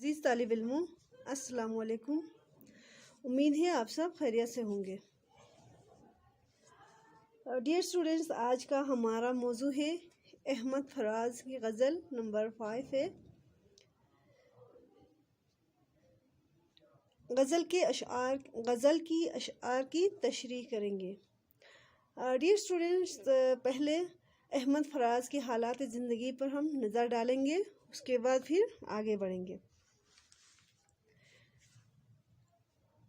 عزیز طالب علموں، السلام علیکم۔ امید ہے آپ سب خیریت سے ہوں گے۔ ڈیئر اسٹوڈنٹس، آج کا ہمارا موضوع ہے احمد فراز کی غزل نمبر 5 ہے۔ غزل کی اشعار کی تشریح کریں گے۔ ڈیئر اسٹوڈنٹس، پہلے احمد فراز کی حالات زندگی پر ہم نظر ڈالیں گے، اس کے بعد پھر آگے بڑھیں گے۔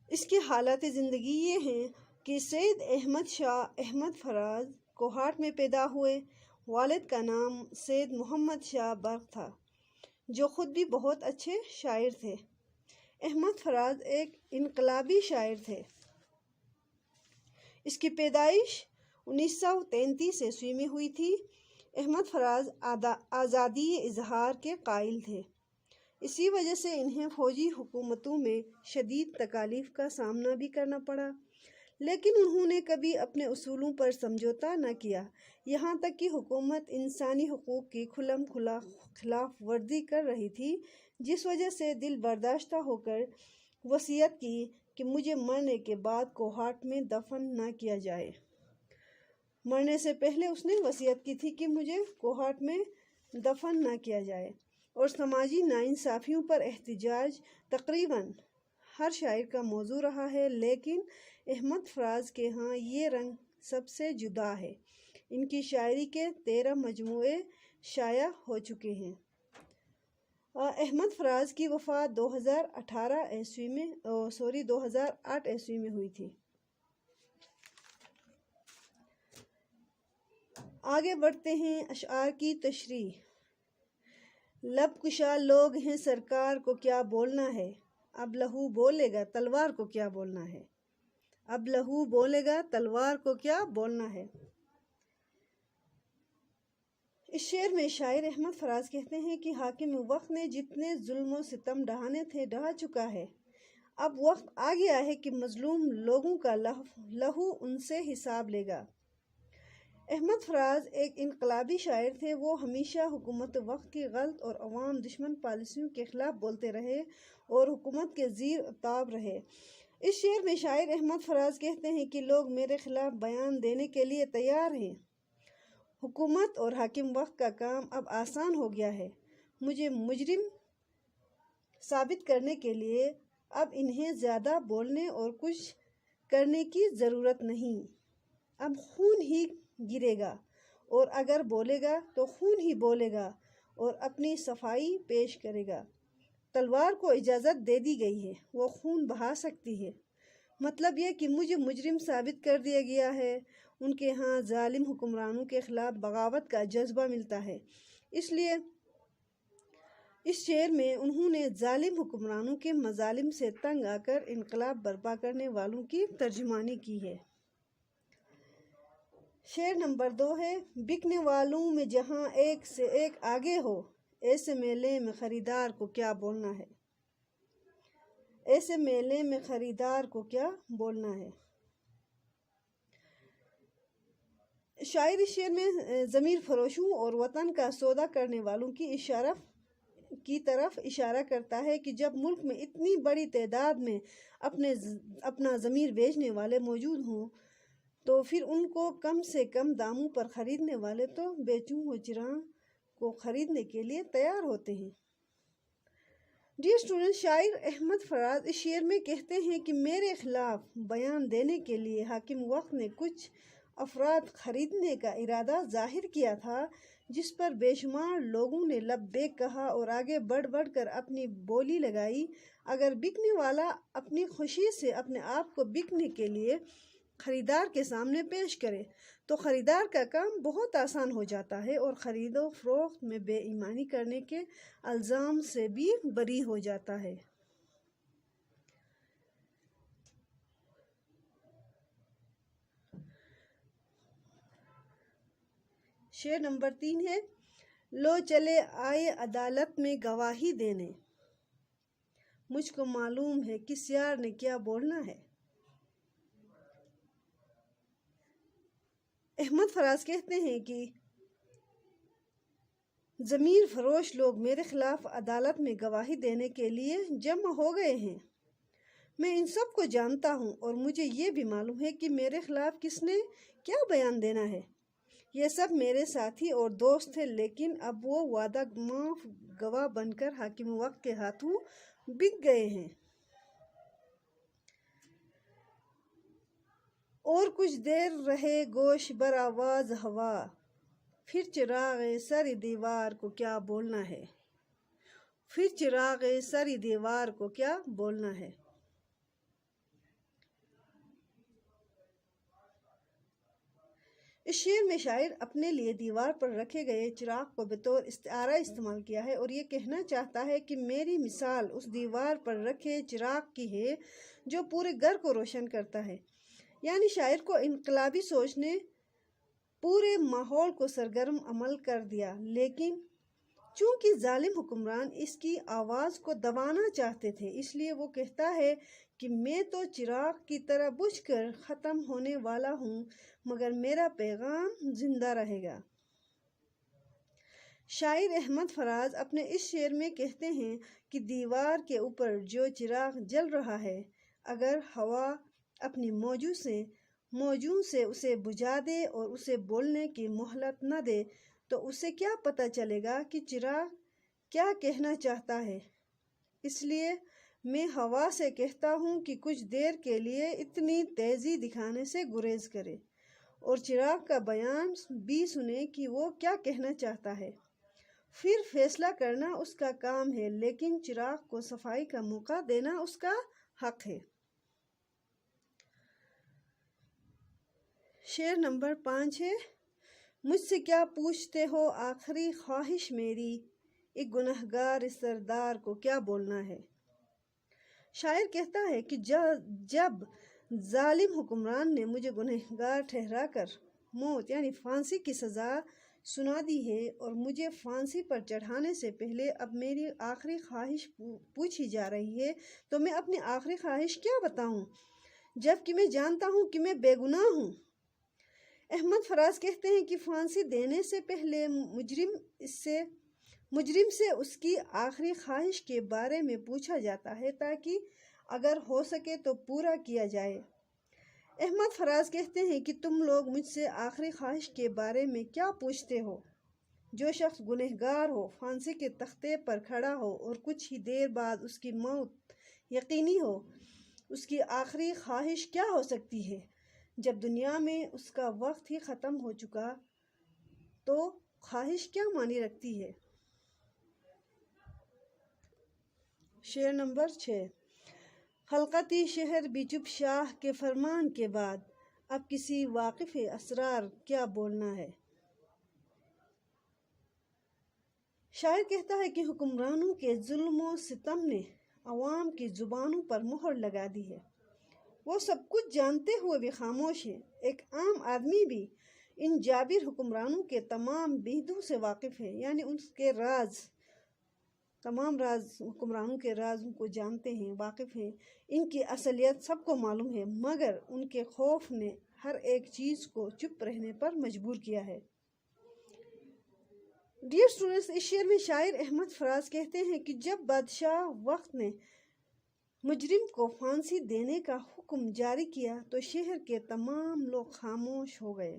اس کی حالات زندگی یہ ہیں کہ سید احمد شاہ احمد فراز کوہاٹ میں پیدا ہوئے۔ والد کا نام سید محمد شاہ برق تھا، جو خود بھی بہت اچھے شاعر تھے۔ احمد فراز ایک انقلابی شاعر تھے۔ اس کی پیدائش 1933 عیسوی میں ہوئی تھی۔ احمد فراز آزادی اظہار کے قائل تھے، اسی وجہ سے انہیں فوجی حکومتوں میں شدید تکالیف کا سامنا بھی کرنا پڑا، لیکن انہوں نے کبھی اپنے اصولوں پر سمجھوتا نہ کیا، یہاں تک کہ حکومت انسانی حقوق کی کھلم کھلا خلاف ورزی کر رہی تھی، جس وجہ سے دل برداشتہ ہو کر وصیت کی کہ مجھے مرنے کے بعد کوہاٹ میں دفن نہ کیا جائے۔ مرنے سے پہلے اس نے وصیت کی تھی کہ مجھے کوہاٹ میں دفن نہ کیا جائے۔ اور سماجی ناانصافیوں پر احتجاج تقریباً ہر شاعر کا موضوع رہا ہے، لیکن احمد فراز کے ہاں یہ رنگ سب سے جدا ہے۔ ان کی شاعری کے 13 مجموعے شائع ہو چکے ہیں۔ احمد فراز کی وفات 2008 عیسوی میں ہوئی تھی۔ آگے بڑھتے ہیں اشعار کی تشریح۔ لب کشا لوگ ہیں سرکار کو کیا بولنا ہے، اب لہو بولے گا تلوار کو کیا بولنا ہے، اب لہو بولے گا تلوار کو کیا بولنا ہے۔ اس شعر میں شاعر احمد فراز کہتے ہیں کہ حاکم وقت نے جتنے ظلم و ستم ڈھانے تھے ڈھا چکا ہے، اب وقت آ گیا ہے کہ مظلوم لوگوں کا لہو ان سے حساب لے گا۔ احمد فراز ایک انقلابی شاعر تھے۔ وہ ہمیشہ حکومت وقت کی غلط اور عوام دشمن پالیسیوں کے خلاف بولتے رہے اور حکومت کے زیر طاق رہے۔ اس شعر میں شاعر احمد فراز کہتے ہیں کہ لوگ میرے خلاف بیان دینے کے لیے تیار ہیں۔ حکومت اور حاکم وقت کا کام اب آسان ہو گیا ہے۔ مجھے مجرم ثابت کرنے کے لیے اب انہیں زیادہ بولنے اور کچھ کرنے کی ضرورت نہیں۔ اب خون ہی گرے گا، اور اگر بولے گا تو خون ہی بولے گا اور اپنی صفائی پیش کرے گا۔ تلوار کو اجازت دے دی گئی ہے، وہ خون بہا سکتی ہے۔ مطلب یہ کہ مجھے مجرم ثابت کر دیا گیا ہے۔ ان کے ہاں ظالم حکمرانوں کے خلاف بغاوت کا جذبہ ملتا ہے، اس لیے اس شعر میں انہوں نے ظالم حکمرانوں کے مظالم سے تنگ آ کر انقلاب برپا کرنے والوں کی ترجمانی کی ہے۔ شعر نمبر 2 ہے۔ بکنے والوں میں جہاں ایک سے ایک آگے ہو، ایسے میلے میں خریدار کو کیا بولنا ہے، ایسے میلے میں خریدار کو کیا بولنا ہے۔ شاعر اس شعر میں ضمیر فروشوں اور وطن کا سودا کرنے والوں کی طرف اشارہ کرتا ہے کہ جب ملک میں اتنی بڑی تعداد میں اپنا ضمیر بیچنے والے موجود ہوں تو پھر ان کو کم سے کم داموں پر خریدنے والے تو بیچوں و چراغ کو خریدنے کے لیے تیار ہوتے ہیں۔ ڈیئر اسٹوڈنٹ، شاعر احمد فراز اس شعر میں کہتے ہیں کہ میرے خلاف بیان دینے کے لیے حاکم وقت نے کچھ افراد خریدنے کا ارادہ ظاہر کیا تھا، جس پر بے شمار لوگوں نے لبیک کہا اور آگے بڑھ بڑھ کر اپنی بولی لگائی۔ اگر بکنے والا اپنی خوشی سے اپنے آپ کو بکنے کے لیے خریدار کے سامنے پیش کرے تو خریدار کا کام بہت آسان ہو جاتا ہے اور خرید و فروخت میں بے ایمانی کرنے کے الزام سے بھی بری ہو جاتا ہے۔ شعر نمبر 3 ہے۔ لو چلے آئے عدالت میں گواہی دینے، مجھ کو معلوم ہے کس یار نے کیا بولنا ہے۔ احمد فراز کہتے ہیں کہ ضمیر فروش لوگ میرے خلاف عدالت میں گواہی دینے کے لیے جمع ہو گئے ہیں۔ میں ان سب کو جانتا ہوں اور مجھے یہ بھی معلوم ہے کہ میرے خلاف کس نے کیا بیان دینا ہے۔ یہ سب میرے ساتھی اور دوست تھے، لیکن اب وہ وعدہ معاف گواہ بن کر حاکم وقت کے ہاتھوں بک گئے ہیں۔ اور کچھ دیر رہے گوش بر آواز ہوا، پھر چراغ سر دیوار کو کیا بولنا ہے، پھر چراغ سر دیوار کو کیا بولنا ہے۔ اس شعر میں شاعر اپنے لیے دیوار پر رکھے گئے چراغ کو بطور استعارہ استعمال کیا ہے اور یہ کہنا چاہتا ہے کہ میری مثال اس دیوار پر رکھے چراغ کی ہے جو پورے گھر کو روشن کرتا ہے۔ یعنی شاعر کو انقلابی سوچ نے پورے ماحول کو سرگرم عمل کر دیا، لیکن چونکہ ظالم حکمران اس کی آواز کو دبانا چاہتے تھے، اس لیے وہ کہتا ہے کہ میں تو چراغ کی طرح بجھ کر ختم ہونے والا ہوں، مگر میرا پیغام زندہ رہے گا۔ شاعر احمد فراز اپنے اس شعر میں کہتے ہیں کہ دیوار کے اوپر جو چراغ جل رہا ہے، اگر ہوا اپنی موجوں سے اسے بجھا دے اور اسے بولنے کی مہلت نہ دے تو اسے کیا پتہ چلے گا کہ چراغ کیا کہنا چاہتا ہے۔ اس لیے میں ہوا سے کہتا ہوں کہ کچھ دیر کے لیے اتنی تیزی دکھانے سے گریز کرے اور چراغ کا بیان بھی سنے کہ وہ کیا کہنا چاہتا ہے، پھر فیصلہ کرنا اس کا کام ہے، لیکن چراغ کو صفائی کا موقع دینا اس کا حق ہے۔ شعر نمبر 5 ہے، مجھ سے کیا پوچھتے ہو آخری خواہش میری، ایک گنہگار سردار کو کیا بولنا ہے۔ شاعر کہتا ہے کہ جب ظالم حکمران نے مجھے گنہگار ٹھہرا کر موت یعنی پھانسی کی سزا سنا دی ہے اور مجھے پھانسی پر چڑھانے سے پہلے اب میری آخری خواہش پوچھی جا رہی ہے، تو میں اپنی آخری خواہش کیا بتاؤں، جبکہ میں جانتا ہوں کہ میں بے گناہ ہوں۔ احمد فراز کہتے ہیں کہ پھانسی دینے سے پہلے مجرم سے اس کی آخری خواہش کے بارے میں پوچھا جاتا ہے تاکہ اگر ہو سکے تو پورا کیا جائے۔ احمد فراز کہتے ہیں کہ تم لوگ مجھ سے آخری خواہش کے بارے میں کیا پوچھتے ہو؟ جو شخص گنہگار ہو، پھانسی کے تختے پر کھڑا ہو اور کچھ ہی دیر بعد اس کی موت یقینی ہو، اس کی آخری خواہش کیا ہو سکتی ہے؟ جب دنیا میں اس کا وقت ہی ختم ہو چکا تو خواہش کیا معنی رکھتی ہے۔ شعر نمبر 6، خلقتی شہر بھی چپ شاہ کے فرمان کے بعد، اب کسی واقف اسرار کیا بولنا ہے۔ شاعر کہتا ہے کہ حکمرانوں کے ظلم و ستم نے عوام کی زبانوں پر مہر لگا دی ہے، وہ سب کچھ جانتے ہوئے بھی خاموش ہیں۔ ایک عام آدمی بھی ان جابر حکمرانوں کے تمام بیدوں سے واقف ہے، یعنی ان کے تمام حکمرانوں کے رازوں کو جانتے ہیں، واقف ہیں، ان کی اصلیت سب کو معلوم ہے، مگر ان کے خوف نے ہر ایک چیز کو چپ رہنے پر مجبور کیا ہے۔ ڈیئر اسٹوڈنٹس، اس شعر میں شاعر احمد فراز کہتے ہیں کہ جب بادشاہ وقت نے مجرم کو پھانسی دینے کا حکم جاری کیا تو شہر کے تمام لوگ خاموش ہو گئے۔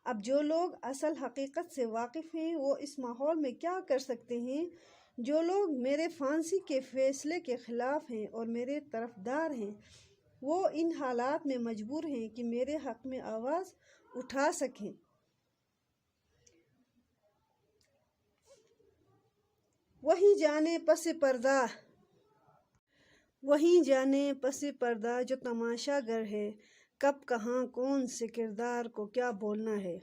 اب جو لوگ اصل حقیقت سے واقف ہیں وہ اس ماحول میں کیا کر سکتے ہیں؟ جو لوگ میرے پھانسی کے فیصلے کے خلاف ہیں اور میرے طرفدار ہیں، وہ ان حالات میں مجبور ہیں کہ میرے حق میں آواز اٹھا سکیں۔ وہیں جانے پس پردہ جو تماشا گر ہے، کب کہاں کون سے کردار کو کیا بولنا ہے،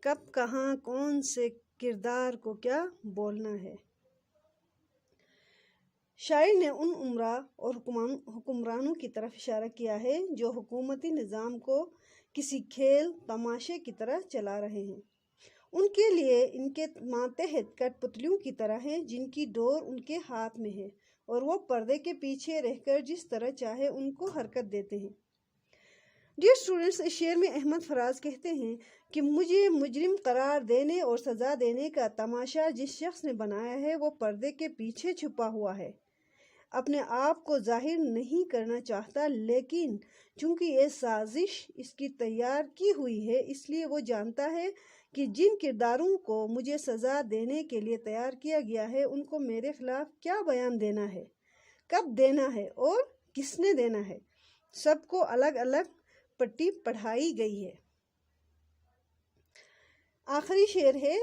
کب کہاں کون سے کردار کو کیا بولنا ہے۔ شاعر نے ان امراء اور حکمرانوں کی طرف اشارہ کیا ہے جو حکومتی نظام کو کسی کھیل تماشے کی طرح چلا رہے ہیں۔ ان کے لیے ان کے ماتحت کٹ پتلیوں کی طرح ہیں جن کی ڈور ان کے ہاتھ میں ہے اور وہ پردے کے پیچھے رہ کر جس طرح چاہے ان کو حرکت دیتے ہیں۔ ڈیئر اسٹوڈنٹس، اس شعر میں احمد فراز کہتے ہیں کہ مجھے مجرم قرار دینے اور سزا دینے کا تماشا جس شخص نے بنایا ہے وہ پردے کے پیچھے چھپا ہوا ہے، اپنے آپ کو ظاہر نہیں کرنا چاہتا، لیکن چونکہ یہ سازش اس کی تیار کی ہوئی ہے اس لیے وہ جانتا ہے کہ جن کرداروں کو مجھے سزا دینے کے لیے تیار کیا گیا ہے ان کو میرے خلاف کیا بیان دینا ہے، کب دینا ہے اور کس نے دینا ہے، سب کو الگ الگ پٹی پڑھائی گئی ہے۔ آخری شعر ہے،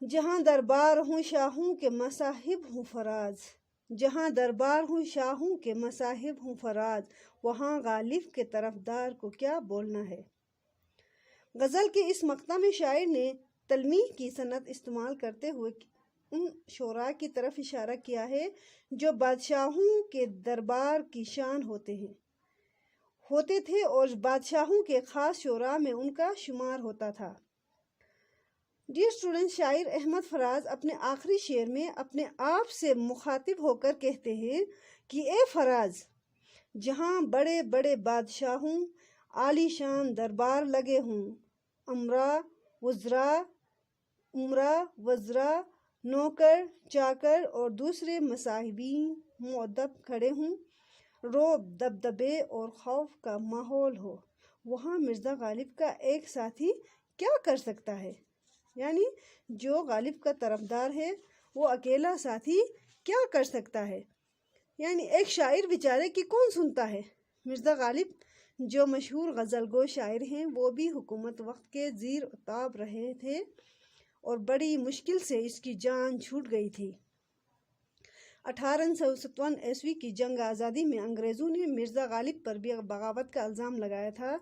جہاں دربار ہوں شاہوں کے مصاحب ہوں فراز، جہاں دربار ہوں شاہوں کے مصاحب ہوں فراز، وہاں غالب کے طرفدار کو کیا بولنا ہے۔ غزل کے اس مقطع میں شاعر نے تلمیح کی صنعت استعمال کرتے ہوئے ان شعراء کی طرف اشارہ کیا ہے جو بادشاہوں کے دربار کی شان ہوتے تھے اور بادشاہوں کے خاص شعراء میں ان کا شمار ہوتا تھا۔ ڈیئر اسٹوڈنٹ، شاعر احمد فراز اپنے آخری شعر میں اپنے آپ سے مخاطب ہو کر کہتے ہیں کہ اے فراز، جہاں بڑے بڑے بادشاہوں عالی شان دربار لگے ہوں، امرا وزراء نوکر چاکر اور دوسرے مصاحبین مؤدب کھڑے ہوں، رعب دبدبے اور خوف کا ماحول ہو، وہاں مرزا غالب کا ایک ساتھی کیا کر سکتا ہے؟ یعنی جو غالب کا طرفدار ہے وہ اکیلا ساتھی کیا کر سکتا ہے؟ یعنی ایک شاعر بیچارے کی کون سنتا ہے؟ مرزا غالب جو مشہور غزل گو شاعر ہیں وہ بھی حکومت وقت کے زیر تاب رہے تھے اور بڑی مشکل سے اس کی جان چھوٹ گئی تھی۔ 1857 عیسوی کی جنگ آزادی میں انگریزوں نے مرزا غالب پر بھی بغاوت کا الزام لگایا تھا۔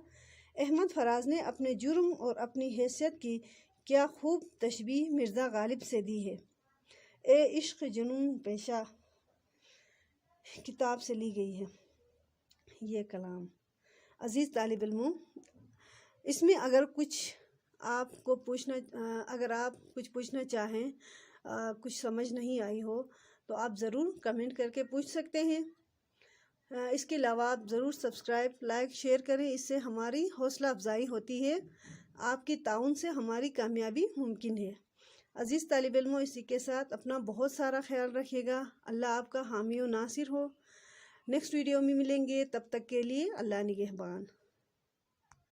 احمد فراز نے اپنے جرم اور اپنی حیثیت کی کیا خوب تشبیہ مرزا غالب سے دی ہے۔ اے عشق جنون پیشہ کتاب سے لی گئی ہے یہ کلام۔ عزیز طالب علموں، اس میں اگر آپ کچھ پوچھنا چاہیں، کچھ سمجھ نہیں آئی ہو تو آپ ضرور کمنٹ کر کے پوچھ سکتے ہیں۔ اس کے علاوہ آپ ضرور سبسکرائب، لائک، شیئر کریں، اس سے ہماری حوصلہ افزائی ہوتی ہے، آپ کی تعاون سے ہماری کامیابی ممکن ہے۔ عزیز طالب علموں، اسی کے ساتھ اپنا بہت سارا خیال رکھیے گا۔ اللہ آپ کا حامی و ناصر ہو۔ نیکسٹ ویڈیو میں ملیں گے، تب تک کے لیے اللہ نگہبان۔